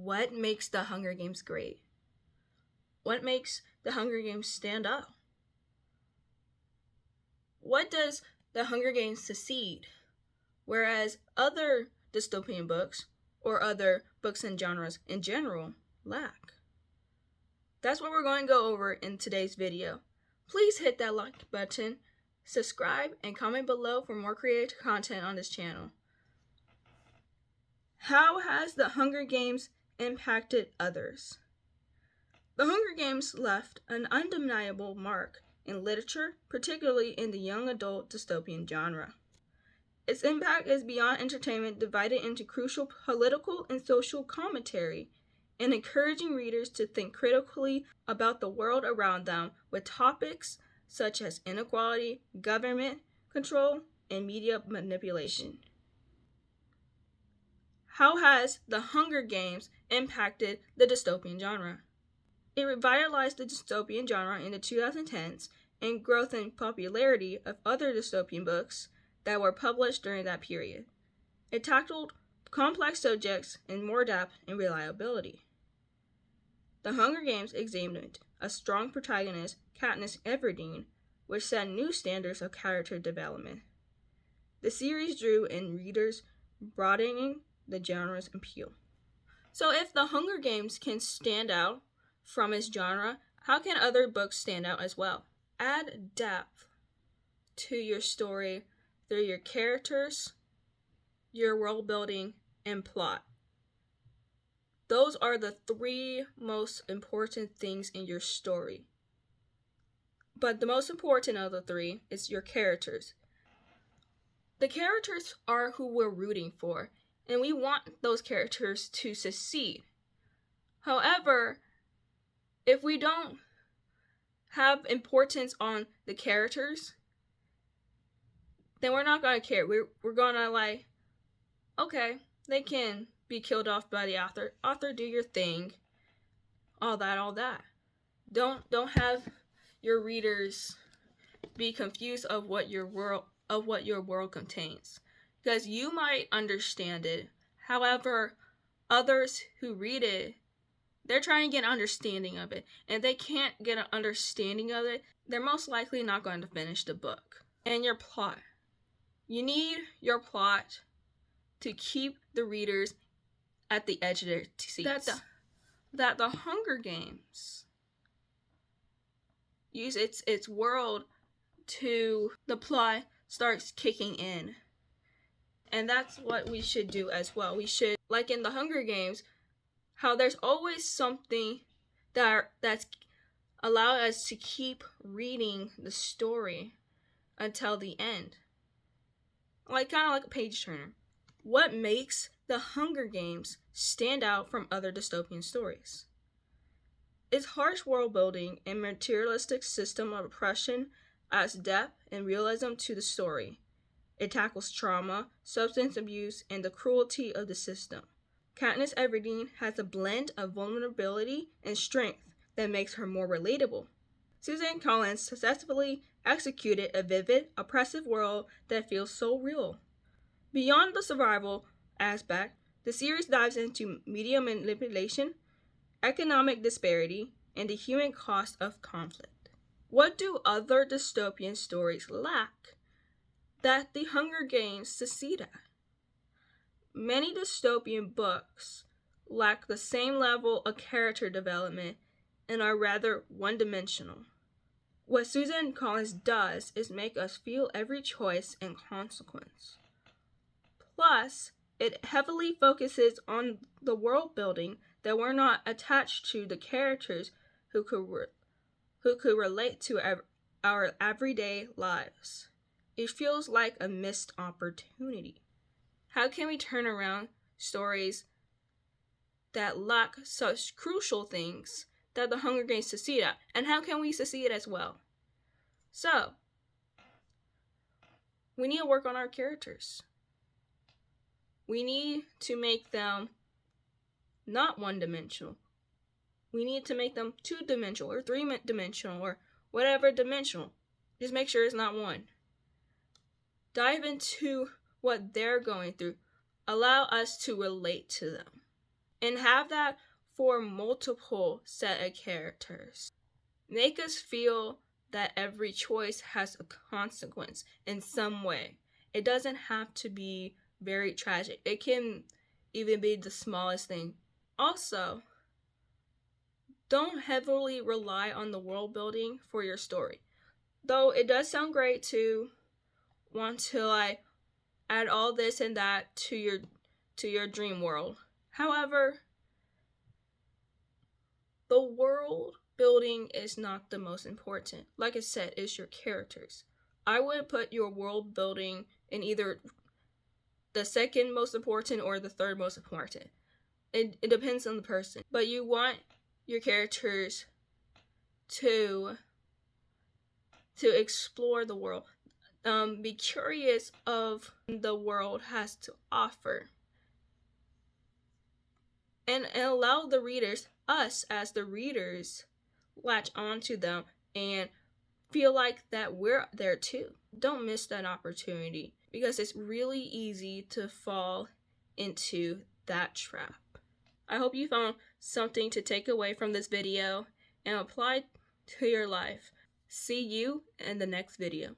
What makes the Hunger Games great? What makes the Hunger Games stand out? What does the Hunger Games succeed, whereas other dystopian books or other books and genres in general lack? That's what we're going to go over in today's video. Please hit that like button, subscribe, and comment below for more creative content on this channel. How has the Hunger Games impacted others? The Hunger Games left an undeniable mark in literature, particularly in the young adult dystopian genre. Its impact is beyond entertainment, divided into crucial political and social commentary, and encouraging readers to think critically about the world around them with topics such as inequality, government control, and media manipulation. How has the Hunger Games impacted the dystopian genre? It revitalized the dystopian genre in the 2010s and growth in popularity of other dystopian books that were published during that period. It tackled complex subjects in more depth and reliability. The Hunger Games examined a strong protagonist, Katniss Everdeen, which set new standards of character development. The series drew in readers, broadening the genre's appeal. So if the Hunger Games can stand out from its genre, how can other books stand out as well? Add depth to your story through your characters, your world building, and plot. Those are the three most important things in your story. But the most important of the three is your characters. The characters are who we're rooting for, and we want those characters to succeed. However, if we don't have importance on the characters, then we're not going to care. We're going to like, okay, they can be killed off by the author. Author, do your thing. All that. Don't have your readers be confused of what your world contains. Because you might understand it. However, others who read it, they're trying to get an understanding of it. And if they can't get an understanding of it, they're most likely not going to finish the book. And your plot. You need your plot to keep the readers at the edge of their seats. That the Hunger Games use its world to the plot starts kicking in. And that's what we should do as well. We should, like in the Hunger Games, how there's always something that's allow us to keep reading the story until the end. Kind of like a page turner. What makes the Hunger Games stand out from other dystopian stories? Its harsh world building and materialistic system of oppression adds depth and realism to the story. It tackles trauma, substance abuse, and the cruelty of the system. Katniss Everdeen has a blend of vulnerability and strength that makes her more relatable. Suzanne Collins successfully executed a vivid, oppressive world that feels so real. Beyond the survival aspect, the series dives into media manipulation, economic disparity, and the human cost of conflict. What do other dystopian stories lack that the Hunger Games succeed at? Many dystopian books lack the same level of character development and are rather one-dimensional. What Suzanne Collins does is make us feel every choice and consequence. Plus, it heavily focuses on the world building that we're not attached to the characters who could relate to our everyday lives. It feels like a missed opportunity. How can we turn around stories that lack such crucial things that the Hunger Games succeed at? And how can we succeed as well? So, we need to work on our characters. We need to make them not one-dimensional. We need to make them two-dimensional or three-dimensional or whatever dimensional. Just make sure it's not one. Dive into what they're going through. Allow us to relate to them. and have that for multiple set of characters. Make us feel that every choice has a consequence in some way. It doesn't have to be very tragic. It can even be the smallest thing. Also, don't heavily rely on the world building for your story. Though it does sound great to want to add all this and that to your dream world. However, the world building is not the most important. Like I said, it's your characters. I would put your world building in either the second most important or the third most important. It depends on the person. But you want your characters to explore the world. Be curious of the world has to offer. And allow the readers, us as the readers, latch onto them and feel like that we're there too. Don't miss that opportunity, because it's really easy to fall into that trap. I hope you found something to take away from this video and apply to your life. See you in the next video.